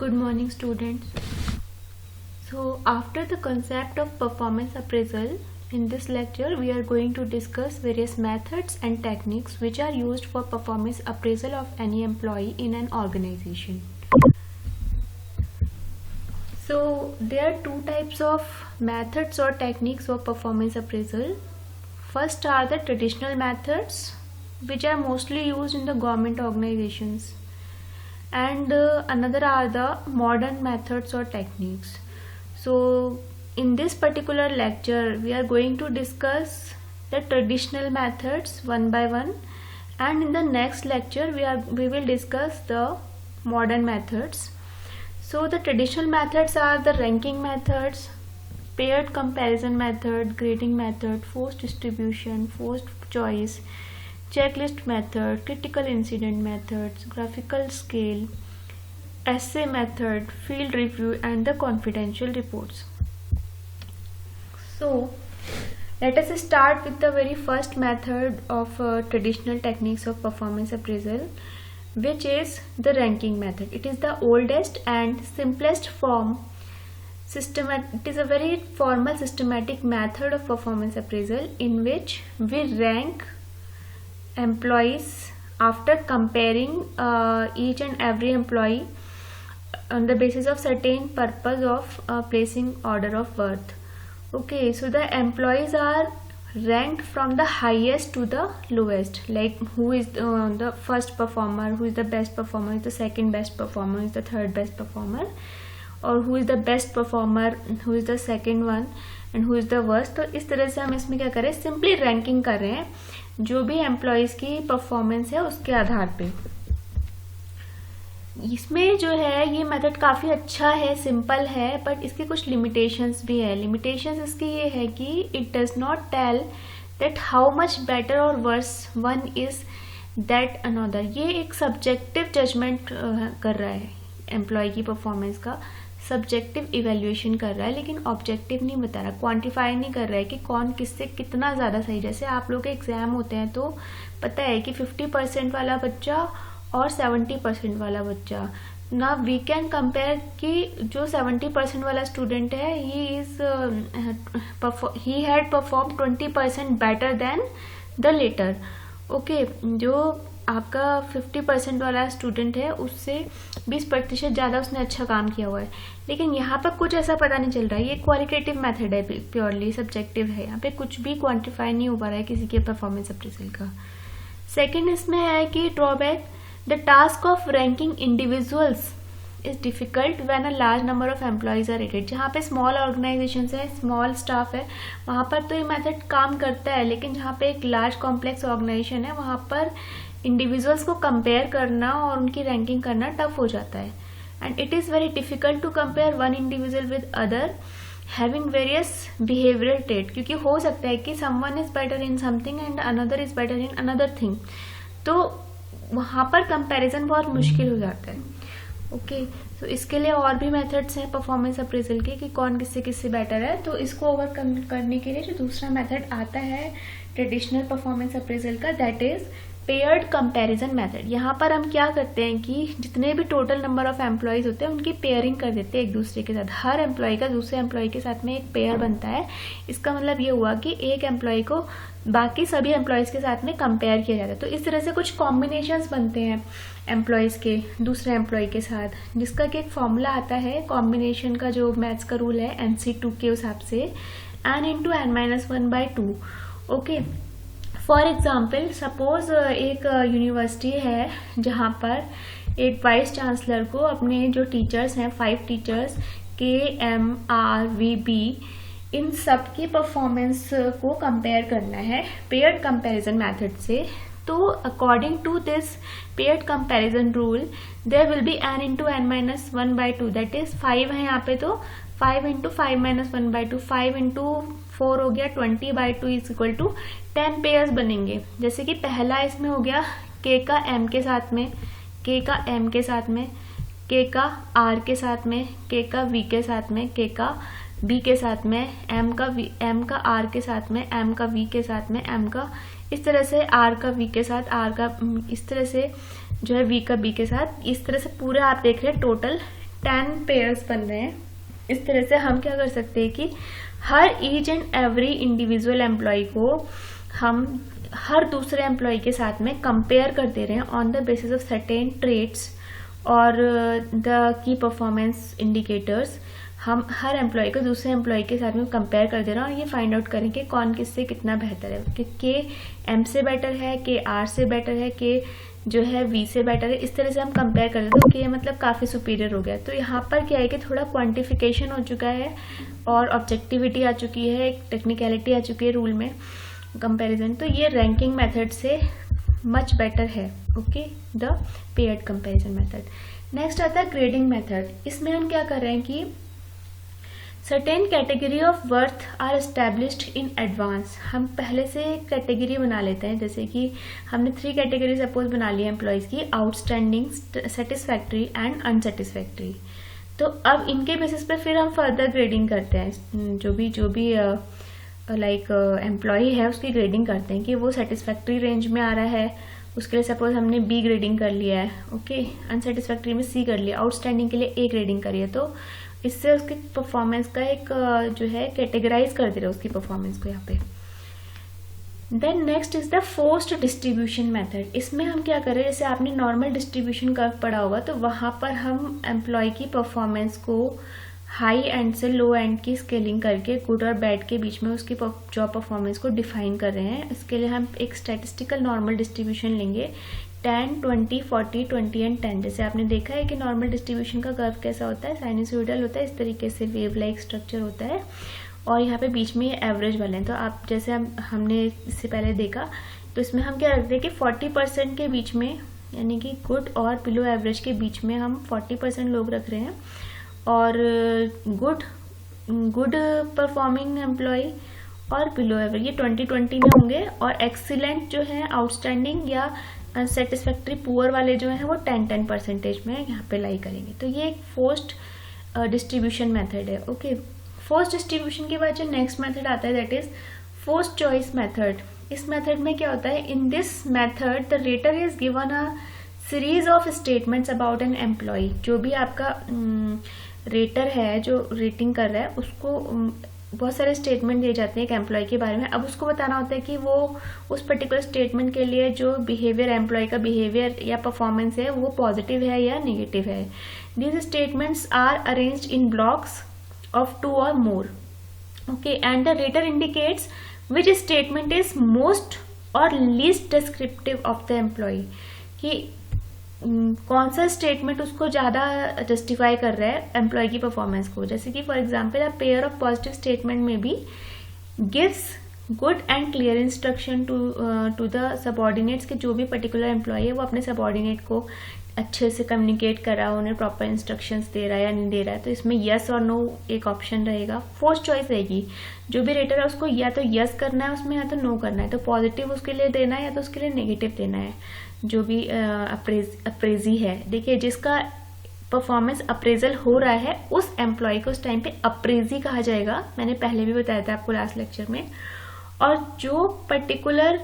Good morning, students. So, after the concept of performance appraisal, in this lecture we are going to discuss various methods and techniques which are used for performance appraisal of any employee in an organization. So, there are two types of methods or techniques for performance appraisal. First are the traditional methods, which are mostly used in the government organizations. And another are the modern methods or techniques. So in this particular lecture we are going to discuss the traditional methods one by one, and in the next lecture we will discuss the modern methods. So the traditional methods are the ranking methods, paired comparison method, grading method, forced distribution, forced choice, checklist method, critical incident methods, graphical scale, essay method, field review, and the confidential reports. So let us start with the very first method of traditional techniques of performance appraisal, which is the ranking method. It is the oldest and simplest form. It is a very formal systematic method of performance appraisal in which we rank employees after comparing each and every employee on the basis of certain purpose of placing order of worth. Okay, so the employees are ranked from the highest to the lowest, like who is the first performer, who is the best performer, who is the second best performer, who is the third best performer, और who is the best performer, who is the second one and who is the worst. तो इस तरह से हम इसमें क्या कर रहे हैं, सिंपली रैंकिंग कर रहे हैं जो भी एम्प्लॉयज़ की परफॉर्मेंस है उसके आधार पे. इसमें जो है ये मेथड काफ़ी अच्छा है, सिंपल है, बट इसके कुछ लिमिटेशंस भी है. लिमिटेशंस इसकी ये है कि it does not tell that how much better और worse one is that another. ये एक सब्जेक्टिव जजमेंट कर रहा है, एम्प्लॉय की परफॉर्मेंस का सब्जेक्टिव इवेल्युएशन कर रहा है, लेकिन ऑब्जेक्टिव नहीं बता रहा, क्वांटिफाई नहीं कर रहा है कि कौन किससे कितना ज़्यादा सही. जैसे आप लोग के एग्जाम होते हैं तो पता है कि 50% वाला बच्चा और 70% वाला बच्चा, ना वी कैन कंपेयर कि जो 70% वाला स्टूडेंट है ही had perform 20% better than the latter. Okay, जो आपका 50% वाला स्टूडेंट है उससे 20% ज़्यादा उसने अच्छा काम किया हुआ है, लेकिन यहाँ पर कुछ ऐसा पता नहीं चल रहा है. ये क्वालिटेटिव मेथड है, प्योरली सब्जेक्टिव है, यहाँ पे कुछ भी क्वांटिफाई नहीं हो पा रहा है किसी के परफॉर्मेंस अप्रेजल का. सेकंड इसमें है कि drawback, the task of ranking individuals is difficult when a large number of employees are rated. जहाँ पे स्मॉल ऑर्गेनाइजेशन है, स्मॉल स्टाफ है, वहाँ पर तो ये मेथड काम करता है, लेकिन जहाँ पे एक लार्ज कॉम्प्लेक्स ऑर्गेनाइजेशन है वहाँ पर इंडिविजुअल्स को कंपेयर करना और उनकी रैंकिंग करना टफ हो जाता है. And it is very difficult to compare one individual with other having various behavioural trait, क्योंकि हो सकता है कि someone is better in something and another is better in another thing, तो वहाँ पर कंपैरिजन बहुत मुश्किल हो जाता है. ओके, तो इसके लिए और भी मेथड्स हैं परफॉर्मेंस अप्रेजल के कि कौन किससे बेटर है. तो इसको ओवरकम करने के लिए जो दूसरा मेथड आता है ट्रेडिशनल परफॉर्मेंस अप्रेजल का, that is paired comparison method. यहाँ पर हम क्या करते हैं कि जितने भी टोटल नंबर ऑफ एम्प्लॉयज होते हैं उनकी पेयरिंग कर देते हैं एक दूसरे के साथ. हर एम्प्लॉय का दूसरे एम्प्लॉय के साथ में एक पेयर बनता है. इसका मतलब ये हुआ कि एक एम्प्लॉय को बाकी सभी एम्प्लॉयज के साथ में कंपेयर किया जाता है. तो इस तरह से कुछ कॉम्बिनेशंस बनते हैं एम्प्लॉयज के दूसरे एम्प्लॉय के साथ, जिसका कि एक फॉर्मूला आता है कॉम्बिनेशन का, जो मैथ्स का रूल है NC2 के हिसाब से, n×n-1/2. Okay, for example suppose एक यूनिवर्सिटी है जहाँ पर एक वाइस चांसलर को अपने जो टीचर्स हैं 5 टीचर्स KMRVB, इन सब की परफॉर्मेंस को कंपेयर करना है पेयर्ड कंपैरिजन मेथड से. तो according to this paired comparison rule there will be n×n-1/2, that is 5 है यहाँ पे, तो 5×5-1/2, 5×4 हो गया 20/2 इज इक्वल टू 10 पेयर्स बनेंगे. जैसे कि पहला इसमें हो गया K का M के साथ में, K का M के साथ में, K का R के साथ में, K का V के साथ में, K का B के साथ में, M का R के साथ में, M का V के साथ में, M का इस तरह से R का V के साथ, R का इस तरह से जो है V का B के साथ, इस तरह से पूरे आप देख रहे हैं टोटल 10 पेयर्स बन रहे हैं। इस तरह से हम क्या कर सकते हैं कि हर each and every individual employee को हम हर दूसरे एम्प्लॉय के साथ में कंपेयर कर दे रहे हैं on the basis of certain traits और द की परफॉर्मेंस इंडिकेटर्स। हम हर एम्प्लॉय को दूसरे एम्प्लॉय के साथ में कंपेयर कर दे रहे हैं और ये फाइंड आउट करें कि कौन किससे कितना बेहतर है, कि के एम से बेटर है, के आर से बेटर है, के जो है वी से बेटर है। इस तरह से हम कंपेयर कर देते हैं कि मतलब काफ़ी सुपीरियर हो गया। तो यहाँ पर क्या है कि थोड़ा क्वांटिफिकेशन हो चुका है और ऑब्जेक्टिविटी आ चुकी है, एक टेक्निकलिटी आ चुकी है रूल में कंपैरिजन। तो ये रैंकिंग मेथड से मच बेटर है, okay, the paired comparison method. Next आता है ग्रेडिंग मेथड। इसमें हम क्या कर रहे हैं कि certain category of worth are established in advance. हम पहले से कैटेगरी बना लेते हैं, जैसे कि हमने 3 कैटेगरी सपोज बना ली है एम्प्लॉयज की, आउटस्टैंडिंग, सेटिस्फैक्ट्री एंड अनसेटिस्फैक्ट्री। तो अब इनके बेसिस पे फिर हम फर्दर ग्रेडिंग करते हैं, जो भी लाइक एम्प्लॉय है उसकी ग्रेडिंग करते हैं कि वो सेटिस्फैक्ट्री रेंज में आ रहा है, उसके लिए सपोज हमने बी ग्रेडिंग कर लिया है, ओके, अनसेटिस्फैक्ट्री में सी कर लिया, आउटस्टैंडिंग के लिए ए ग्रेडिंग करी है। तो इससे उसकी परफॉर्मेंस का एक जो है कैटेगराइज कर दे रहे उसकी परफॉर्मेंस को यहाँ पे। Then next is the forced distribution method. इसमें हम क्या कर रहे हैं, जैसे आपने नॉर्मल डिस्ट्रीब्यूशन कर्व पढ़ा होगा तो वहाँ पर हम एम्प्लॉय की परफॉर्मेंस को हाई एंड से लो एंड की स्केलिंग करके गुड और बैड के बीच में उसकी जॉब परफॉर्मेंस को डिफाइन कर रहे हैं। इसके लिए हम एक स्टैटिस्टिकल नॉर्मल डिस्ट्रीब्यूशन लेंगे 10, 20, 40, 20 एंड 10। जैसे आपने देखा है कि नॉर्मल डिस्ट्रीब्यूशन का कर्व कैसा होता है, साइनसोइडल होता है, इस तरीके से वेव लाइक स्ट्रक्चर होता है और यहाँ पे बीच में ये एवरेज वाले हैं। तो आप जैसे हमने इससे पहले देखा तो इसमें हम क्या रखते हैं कि 40% के बीच में, यानी कि गुड और बिलो एवरेज के बीच में हम 40% लोग रख रहे हैं और गुड परफॉर्मिंग एम्प्लॉय और बिलो एवरेज ये 20-20 में होंगे और एक्सीलेंट जो है आउटस्टैंडिंग या सेटिस्फैक्ट्री पुअर वाले जो हैं वो 10% में यहाँ पे लाई करेंगे। तो ये एक फोर्स्ड डिस्ट्रीब्यूशन मेथड है, ओके। फोर्स्ड डिस्ट्रीब्यूशन के बाद जो नेक्स्ट मेथड आता है that is forced choice method. इस मेथड में क्या होता है, in this method the rater is given a series of statements about an employee. जो भी आपका रेटर है जो रेटिंग कर रहा है उसको बहुत सारे स्टेटमेंट दिए जाते हैं एक एम्प्लॉय के बारे में। अब उसको बताना होता है कि वो उस पर्टिकुलर स्टेटमेंट के लिए जो बिहेवियर एम्प्लॉय का बिहेवियर या परफॉर्मेंस है वो पॉजिटिव है या नेगेटिव है। These statements are arranged in blocks of 2 और more, okay, and the rater indicates which statement is most और least descriptive of the employee, कि कौन सा स्टेटमेंट उसको ज़्यादा जस्टिफाई कर रहा है एम्प्लॉय की परफॉर्मेंस को। जैसे कि for example a pair of positive statement may be gives good and clear instruction to the subordinates, के जो भी पर्टिकुलर एम्प्लॉय है वो अपने सबऑर्डिनेट को अच्छे से कम्युनिकेट कर रहा है, उन्हें प्रॉपर इंस्ट्रक्शंस दे रहा है या नहीं दे रहा है। तो इसमें यस और नो एक ऑप्शन रहेगा, फोर्स चॉइस रहेगी। जो भी रेटर है उसको या तो यस करना है उसमें या तो नो करना है, तो पॉजिटिव उसके लिए देना है या तो उसके लिए नेगेटिव देना है। जो भी अप्रेजी है, देखिए जिसका परफॉर्मेंस अप्रेजल हो रहा है उस एम्प्लॉय को उस टाइम पे अप्रेजी कहा जाएगा, मैंने पहले भी बताया था आपको लास्ट लेक्चर में। और जो पर्टिकुलर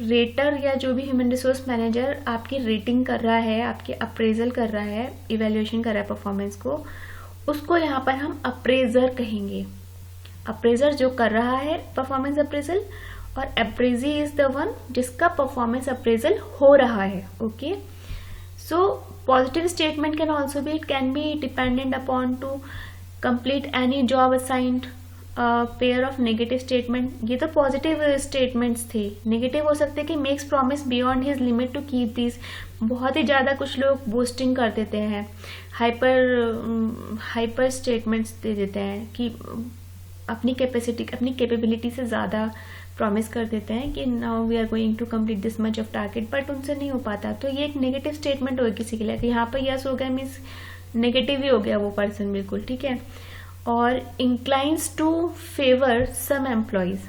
रेटर या जो भी ह्यूमन रिसोर्स मैनेजर आपकी रेटिंग कर रहा है, आपके अप्रेजल कर रहा है, इवेल्युएशन कर रहा है परफॉर्मेंस को, उसको यहाँ पर हम अप्रेजर कहेंगे। अप्रेजर जो कर रहा है परफॉर्मेंस अप्रेजल और अप्रेजी इज द वन जिसका परफॉर्मेंस अप्रेजल हो रहा है, okay. So positive statement can also be, it can be dependent upon to complete any job assigned. Pair of negative statement, ये तो पॉजिटिव स्टेटमेंट्स थे। Negative हो सकते कि makes promise beyond his limit to keep this, बहुत ही ज़्यादा कुछ लोग बूस्टिंग कर देते हैं, हाइपर स्टेटमेंट्स दे देते हैं कि अपनी कैपेसिटी अपनी कैपेबिलिटी से ज़्यादा प्रॉमिस कर देते हैं कि now we are going to complete this much of target, but उनसे नहीं हो पाता। तो ये एक नेगेटिव स्टेटमेंट होगा किसी के लिए कि यहाँ पर यस हो गया मीन्स नेगेटिव ही हो गया वो पर्सन, बिल्कुल ठीक है। और inclines to favour some employees,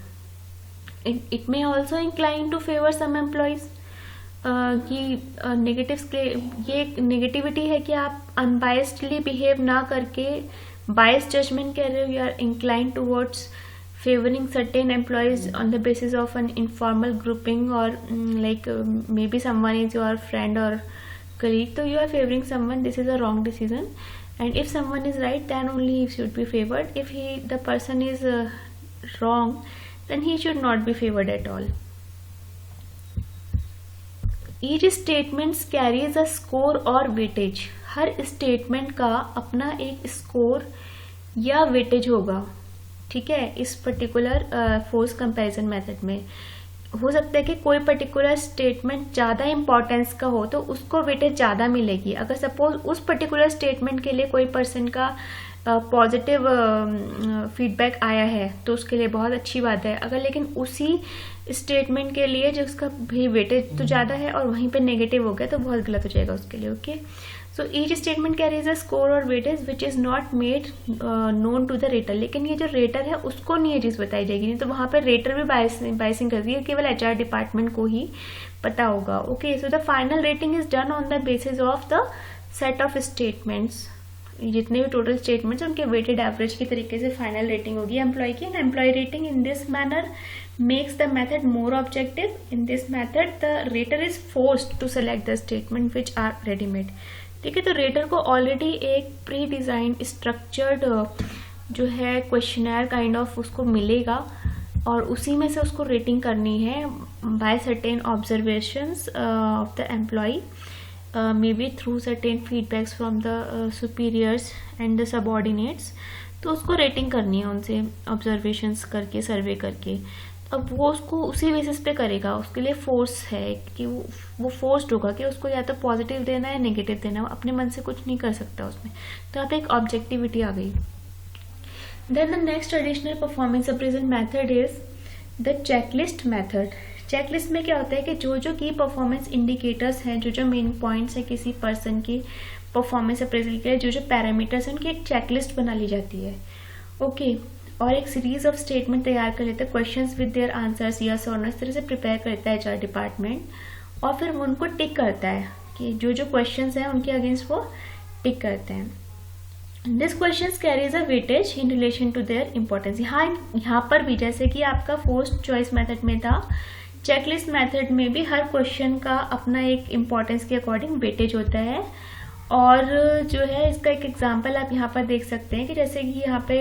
it may also incline to favour some employees, कि नेगेटिव ये नेगेटिविटी है कि आप अनबायस्डली बिहेव ना करके बायस जजमेंट कह रहे हो, you are incline towards favoring certain employees on the basis of an informal grouping or maybe someone is your friend or colleague, so you are favoring someone, this is a wrong decision and if someone is right, then only he should be favored. If the person is wrong, then he should not be favored at all. Each statement carries a score or weightage. Her statement का अपना एक score या weightage होगा, ठीक है। इस particular force comparison method में हो सकता है कि कोई पर्टिकुलर स्टेटमेंट ज़्यादा इंपॉर्टेंस का हो तो उसको वेटेज ज़्यादा मिलेगी। अगर सपोज उस पर्टिकुलर स्टेटमेंट के लिए कोई पर्सन का पॉजिटिव फीडबैक आया है तो उसके लिए बहुत अच्छी बात है। अगर लेकिन उसी स्टेटमेंट के लिए जो उसका भी वेटेज तो ज़्यादा है और वहीं पे नेगेटिव हो गया तो बहुत गलत हो जाएगा उसके लिए। Okay, so each statement carries a score और weightage which is not made known to the rater. लेकिन ये जो रेटर है उसको नहीं ये चीज़ बताई जाएगी, नहीं तो वहाँ पे रेटर भी बाइसिंग करती है, केवल HR डिपार्टमेंट को ही पता होगा। Okay, so the final rating is done on the basis of the set of statements. जितने भी टोटल स्टेटमेंट्स उनके वेटेड एवरेज की तरीके से फाइनल रेटिंग होगी एम्प्लॉय की। And employee rating in this manner makes the method more objective. In this method the rater is forced to select the statement which are ready made। ठीक है, तो rater को already एक pre design structured जो है questionnaire kind of उसको मिलेगा और उसी में से उसको रेटिंग करनी है by certain observations of the employee, may be through certain feedbacks from the superiors and the subordinates. तो उसको रेटिंग करनी है उनसे ऑब्जर्वेशंस करके, सर्वे करके। अब वो उसको उसी बेसिस पे करेगा, उसके लिए फोर्स है कि वो फोर्स्ड होगा कि उसको या तो पॉजिटिव देना है नेगेटिव देना है, अपने मन से कुछ नहीं कर सकता उसमें। तो यहाँ पे एक ऑब्जेक्टिविटी आ गई। Then the next traditional performance appraisal method is the checklist method. Checklist में क्या होता है कि जो जो की परफॉर्मेंस इंडिकेटर्स हैं, जो जो मेन पॉइंट्स हैं किसी पर्सन की परफॉर्मेंस अप्रेजल के, जो जो पैरामीटर्स हैं, उनकी एक चेकलिस्ट बना ली जाती है। ओके, और एक सीरीज ऑफ स्टेटमेंट तैयार कर लेते हैं, questions with their answers yes और नो, इस तरह से प्रिपेयर करता है HR डिपार्टमेंट और फिर वो उनको टिक करता है कि जो जो क्वेश्चंस हैं उनके अगेंस्ट वो टिक करते हैं। This questions carries a weightage in relation to their importance. यहाँ पर भी जैसे कि आपका फर्स्ट चॉइस मेथड में था, चेकलिस्ट मेथड में भी हर क्वेश्चन का अपना एक इम्पॉर्टेंस के अकॉर्डिंग वेटेज होता है। और जो है इसका एक एग्जाम्पल आप यहाँ पर देख सकते हैं कि जैसे कि यहाँ पे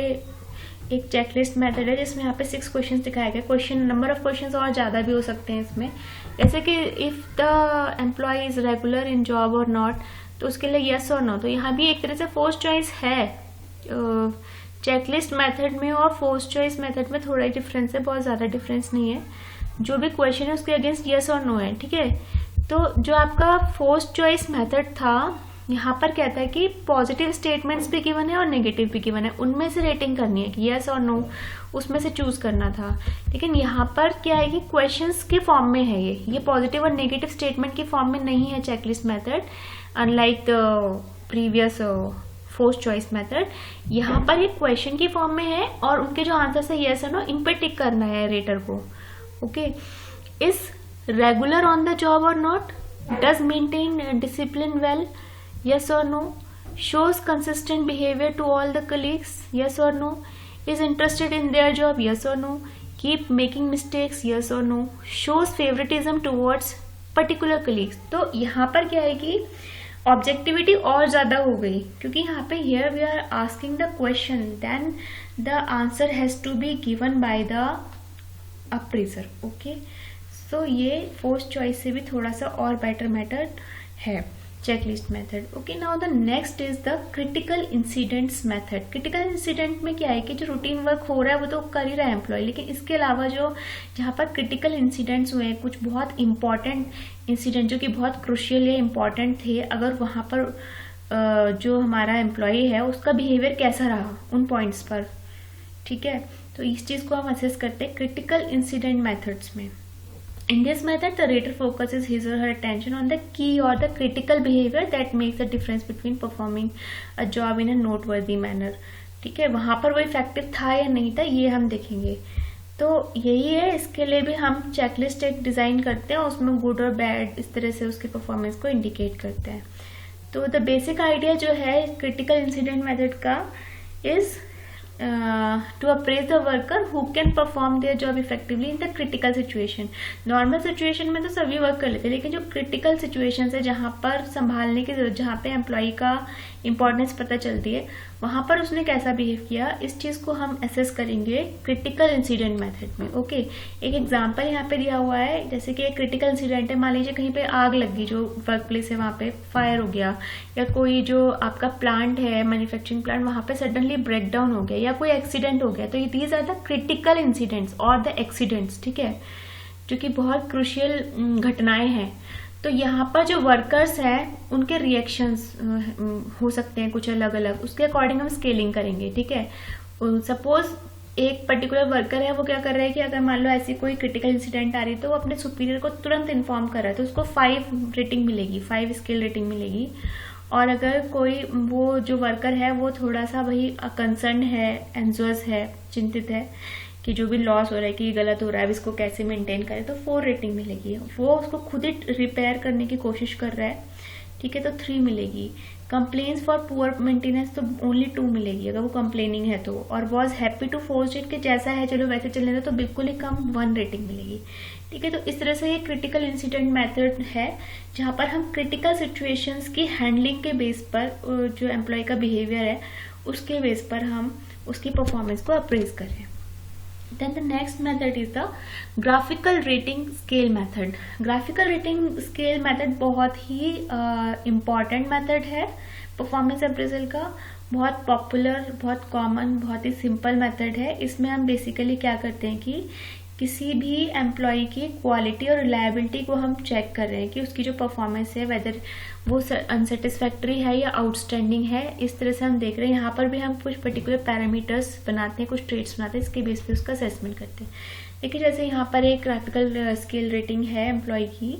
एक चेकलिस्ट मेथड है जिसमें यहाँ पे 6 क्वेश्चन दिखाया गया। क्वेश्चन नंबर ऑफ क्वेश्चंस और ज़्यादा भी हो सकते हैं इसमें, जैसे कि if the employee is regular in job और नॉट, तो उसके लिए यस और नो। तो यहाँ भी एक तरह से फर्स्ट चॉइस है चेकलिस्ट मेथड में और फर्स्ट चॉइस मेथड में थोड़ा ही डिफरेंस है, बहुत ज़्यादा डिफरेंस नहीं है। जो भी क्वेश्चन है उसके अगेंस्ट यस और नो है, ठीक है। तो जो आपका फर्स्ट चॉइस मेथड था यहाँ पर क्या था कि पॉजिटिव स्टेटमेंट्स भी गिवन है और नेगेटिव भी गिवन है, उनमें से रेटिंग करनी है कि यस और नो, उसमें से चूज करना था। लेकिन यहाँ पर क्या है कि क्वेश्चंस के फॉर्म में है, ये पॉजिटिव और नेगेटिव स्टेटमेंट के फॉर्म में नहीं है checklist method, unlike the previous first choice method. यहाँ पर ये क्वेश्चन की फॉर्म में है और उनके जो आंसर है यस और नो, इन पर टिक करना है रेटर को। Okay, is regular on the job और not, does maintain discipline well, yes or no, shows consistent behavior to all the colleagues, yes or no, is interested in their job, yes or no, keep making mistakes, yes or no, shows favoritism towards particular colleagues। तो यहाँ पर क्या है कि objectivity और ज़्यादा हो गई, क्योंकि यहाँ पे here we are asking the question, then the answer has to be given by the appraiser। Okay, so ये फर्स्ट चॉइस से भी थोड़ा सा और बेटर मेथड है checklist method. Okay, now the next is the critical incidents method. Critical incident में क्या है कि जो रूटीन वर्क हो रहा है वो तो कर ही रहा है एम्प्लॉय, लेकिन इसके अलावा जो जहाँ पर क्रिटिकल इंसिडेंट्स हुए हैं, कुछ बहुत इंपॉर्टेंट इंसिडेंट जो कि बहुत क्रुशियल या इम्पॉर्टेंट थे, अगर वहाँ पर जो हमारा एम्प्लॉय है उसका बिहेवियर कैसा रहा उन पॉइंट्स पर, ठीक है। तो इस चीज़ को हम असेस करते हैं क्रिटिकल इंसिडेंट मेथड्स में। In this method, the rater focuses his or her attention on the key or the critical behavior that makes the difference between performing a job in a noteworthy manner। ठीक है, वहाँ पर वो effective था या नहीं था ये हम देखेंगे। तो यही है, इसके लिए भी हम चेकलिस्ट एक डिज़ाइन करते हैं, उसमें गुड और बैड इस तरह से उसके परफॉर्मेंस को इंडिकेट करते हैं। तो द बेसिक आइडिया जो है क्रिटिकल इंसिडेंट मेथड का is to appraise the worker who can perform their job effectively in the critical situation. Normal situation में तो सभी वर्क कर लेते हैं, लेकिन जो क्रिटिकल सिचुएशन है जहाँ पर संभालने की जरूरत, जहाँ पे एम्प्लॉय का इंपॉर्टेंस पता चलती है, वहां पर उसने कैसा बिहेव किया, इस चीज को हम असेस करेंगे क्रिटिकल इंसिडेंट मेथड में। ओके, एक एग्जांपल यहाँ पे दिया हुआ है, जैसे कि एक क्रिटिकल इंसिडेंट है, मान लीजिए कहीं पे आग लग गई, जो वर्क प्लेस है वहां पे फायर हो गया, या कोई जो आपका प्लांट है मैन्युफैक्चरिंग प्लांट, वहां पे सडनली ब्रेक डाउन हो गया, या कोई एक्सीडेंट हो गया, तो these are the critical incidents और द एक्सीडेंट्स, ठीक है, जो कि बहुत क्रूशियल घटनाएं हैं। तो यहाँ पर जो वर्कर्स हैं उनके रिएक्शंस हो सकते हैं कुछ अलग अलग, उसके अकॉर्डिंग हम स्केलिंग करेंगे, ठीक है। सपोज एक पर्टिकुलर वर्कर है, वो क्या कर रहा है कि अगर मान लो ऐसी कोई क्रिटिकल इंसिडेंट आ रही है तो वो अपने सुपीरियर को तुरंत इन्फॉर्म कर रहा है, तो उसको 5 रेटिंग मिलेगी, 5 स्केल रेटिंग मिलेगी। और अगर कोई वो जो वर्कर है वो थोड़ा सा वही कंसर्न है, एंजियस है, चिंतित है कि जो भी लॉस हो रहा है कि ये गलत हो रहा है, अब इसको कैसे मेंटेन करें, तो 4 रेटिंग मिलेगी। वो उसको खुद ही रिपेयर करने की कोशिश कर रहा है, ठीक है, तो 3 मिलेगी। कंप्लेन्स फॉर पुअर मेंटेनेंस तो ओनली 2 मिलेगी अगर वो कंप्लेनिंग है तो। और was happy to force it, कि जैसा है चलो वैसे चलने दो, तो बिल्कुल ही कम 1 रेटिंग मिलेगी, ठीक है। तो इस तरह से ये क्रिटिकल इंसिडेंट मेथड है, जहां पर हम क्रिटिकल सिचुएशंस की हैंडलिंग के बेस पर जो एम्प्लॉय का बिहेवियर है उसके बेस पर हम उसकी परफॉर्मेंस को अप्रेज करें। Then the next method is the graphical rating scale method. Graphical rating scale method बहुत ही important method है परफॉर्मेंस अप्रेजल का, बहुत पॉपुलर, बहुत कॉमन, बहुत ही सिंपल मेथड है। इसमें हम बेसिकली क्या करते हैं कि किसी भी एम्प्लॉय की क्वालिटी और रिलायबिलिटी को हम चेक कर रहे हैं कि उसकी जो परफॉर्मेंस है वेदर वो अनसेटिस्फैक्ट्री है या आउटस्टैंडिंग है, इस तरह से हम देख रहे हैं। यहाँ पर भी हम कुछ पर्टिकुलर पैरामीटर्स बनाते हैं, कुछ ट्रेड्स बनाते हैं, इसके बेस पे उसका असेसमेंट करते हैं। देखिए जैसे यहाँ पर एक ग्राफिकल स्केल रेटिंग है एम्प्लॉय की,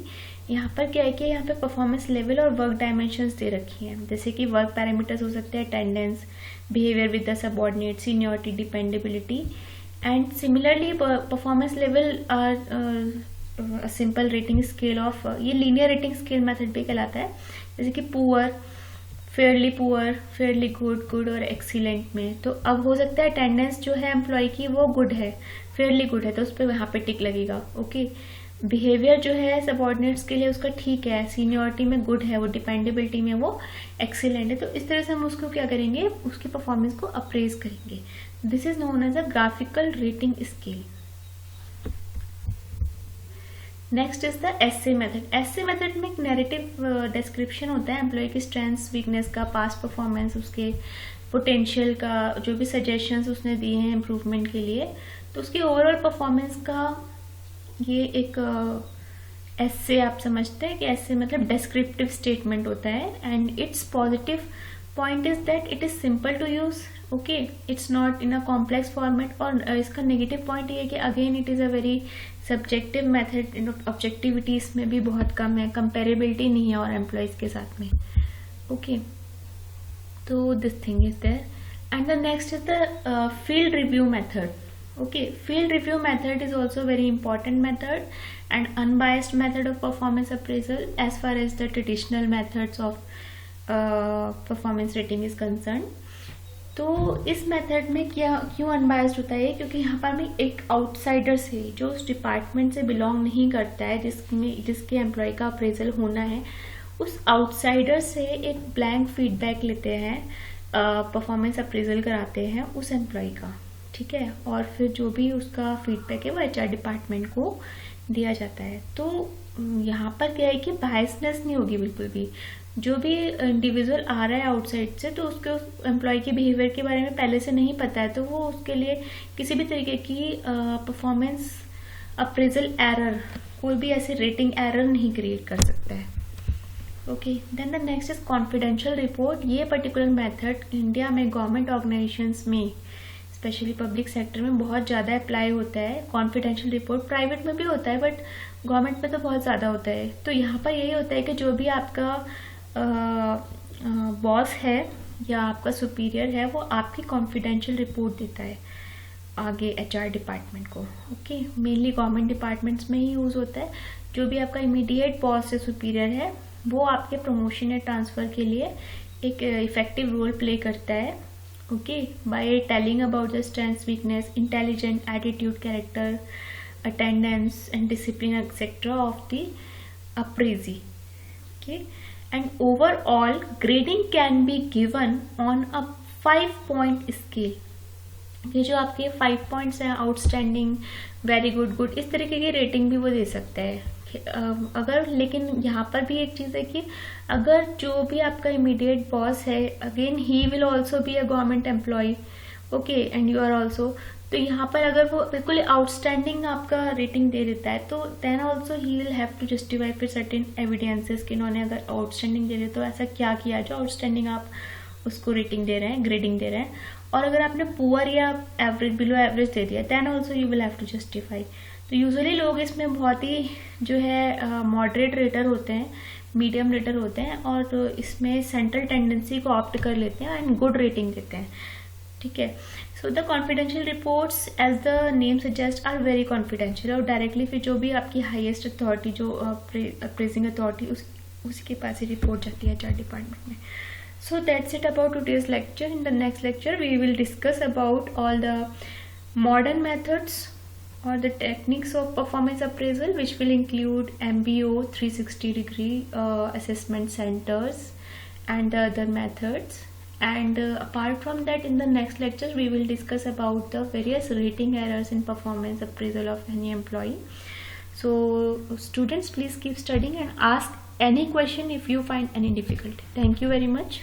यहाँ पर क्या है कि यहाँ पे परफॉर्मेंस लेवल और वर्क डायमेंशंस दे रखी हैं, जैसे कि वर्क पैरामीटर्स हो सकते हैं attendance, behaviour with the subordinate, seniority, dependability, and similarly performance level are simple rating scale of, ये लीनियर रेटिंग स्केल मेथड भी कहलाता है, जैसे कि पुअर, फेयरली गुड, गुड और एक्सीलेंट में। तो अब हो सकता है अटेंडेंस जो है एम्प्लॉय की वो गुड है, फेयरली गुड है, तो उस पर यहाँ पे टिक लगेगा, ओके। बिहेवियर जो है सबऑर्डिनेट्स के लिए उसका ठीक है, सीनियरिटी में गुड है वो, डिपेंडेबिलिटी में वो एक्सीलेंट है। तो इस तरह से हम उसको क्या करेंगे, उसकी परफॉर्मेंस को अप्रेज करेंगे। This is known as a graphical rating scale. Next is the essay method. Essay method में एक नैरेटिव डिस्क्रिप्शन होता है एम्प्लॉय की स्ट्रेंथ्स, वीकनेस का, पास्ट परफॉर्मेंस, उसके पोटेंशियल का, जो भी सजेशंस उसने दिए हैं इम्प्रूवमेंट के लिए, तो उसकी ओवरऑल परफॉर्मेंस का ये एक एसे आप समझते हैं कि एसे मतलब डिस्क्रिप्टिव स्टेटमेंट होता है। And its positive point is that it is simple to use, okay, it's not in a complex format. और इसका नेगेटिव पॉइंट ये है कि again it is a very subjective method, objectivity इसमें भी बहुत कम है, कंपेरेबिलिटी नहीं है और एम्प्लॉयज के साथ में, ओके। तो this thing is there. And the next is the field review method. Okay, field review method is also very important method and unbiased method of performance appraisal as far as the traditional methods of performance rating is concerned. तो इस method में क्या क्यों unbiased होता है, क्योंकि यहाँ पर हमें एक आउटसाइडर से जो उस डिपार्टमेंट से बिलोंग नहीं करता है जिसके एम्प्लॉय का अप्रेजल होना है, उस आउटसाइडर से एक ब्लैंक फीडबैक लेते हैं, परफॉर्मेंस अप्रेजल कराते हैं उस एम्प्लॉय का, ठीक है। और फिर जो भी उसका फीडबैक है वो एचआर डिपार्टमेंट को दिया जाता है। तो यहाँ पर क्या है कि बायसनेस नहीं होगी बिल्कुल भी। जो भी इंडिविजुअल आ रहा है आउटसाइड से, तो उसके उस एम्प्लॉय के बिहेवियर के बारे में पहले से नहीं पता है, तो वो उसके लिए किसी भी तरीके की परफॉर्मेंस अप्रेजल एरर, कोई भी ऐसे रेटिंग एरर नहीं क्रिएट कर सकता है, okay. Then the next is confidential report. ये पर्टिकुलर मेथड इंडिया में गवर्नमेंट ऑर्गेनाइजेशंस में, स्पेशली पब्लिक सेक्टर में बहुत ज़्यादा अप्लाई होता है। कॉन्फिडेंशियल रिपोर्ट प्राइवेट में भी होता है बट गवर्नमेंट में तो बहुत ज़्यादा होता है। तो यहाँ पर यही होता है कि जो भी आपका बॉस है या आपका सुपीरियर है वो आपकी कॉन्फिडेंशियल रिपोर्ट देता है आगे एचआर डिपार्टमेंट को, ओके। मेनली गवर्नमेंट डिपार्टमेंट्स में ही यूज़ होता है। जो भी आपका इमीडिएट बॉस या सुपीरियर है वो आपके प्रमोशन या ट्रांसफ़र के लिए एक इफेक्टिव रोल प्ले करता है Okay, by telling about the strengths, weakness, intelligence, attitude, character, attendance, and discipline, etc. of the appraisee. Okay, and overall grading can be given on a 5-point scale. ये जो आपके 5 points हैं, outstanding, very good, good, इस तरीके की rating भी वो दे सकता है अगर। लेकिन यहाँ पर भी एक चीज़ है कि अगर जो भी आपका इमीडिएट बॉस है, again he will also be a government employee, okay, and you are also, तो यहाँ पर अगर वो बिल्कुल आउटस्टैंडिंग आपका रेटिंग दे देता है तो then also he will have to justify फिर सर्टेन एविडेंसेस कि इन्होंने अगर आउटस्टैंडिंग दे रहे तो ऐसा क्या किया जो आउटस्टैंडिंग आप उसको रेटिंग दे रहे हैं, ग्रेडिंग दे रहे हैं। और अगर आपने पुअर या एवरेज, बिलो एवरेज दे दिया, then also you will have to justify. तो यूजुअली लोग इसमें बहुत ही जो है मॉडरेट रेटर होते हैं, मीडियम रेटर होते हैं, और इसमें सेंट्रल टेंडेंसी को ऑप्ट कर लेते हैं एंड गुड रेटिंग देते हैं, ठीक है। So the confidential reports as the name suggest are very confidential, और डायरेक्टली फिर जो भी आपकी हाईएस्ट अथॉरिटी, जो अप्रेजिंग अथॉरिटी, उसी के पास ही रिपोर्ट जाती है HR डिपार्टमेंट में। So that's it about today's lecture. In the next lecture we will discuss about all the modern methods or the techniques of performance appraisal, which will include MBO, 360-degree assessment centers and the other methods. And apart from that, in the next lecture we will discuss about the various rating errors in performance appraisal of any employee. So students, please keep studying and ask any question if you find any difficulty. Thank you very much.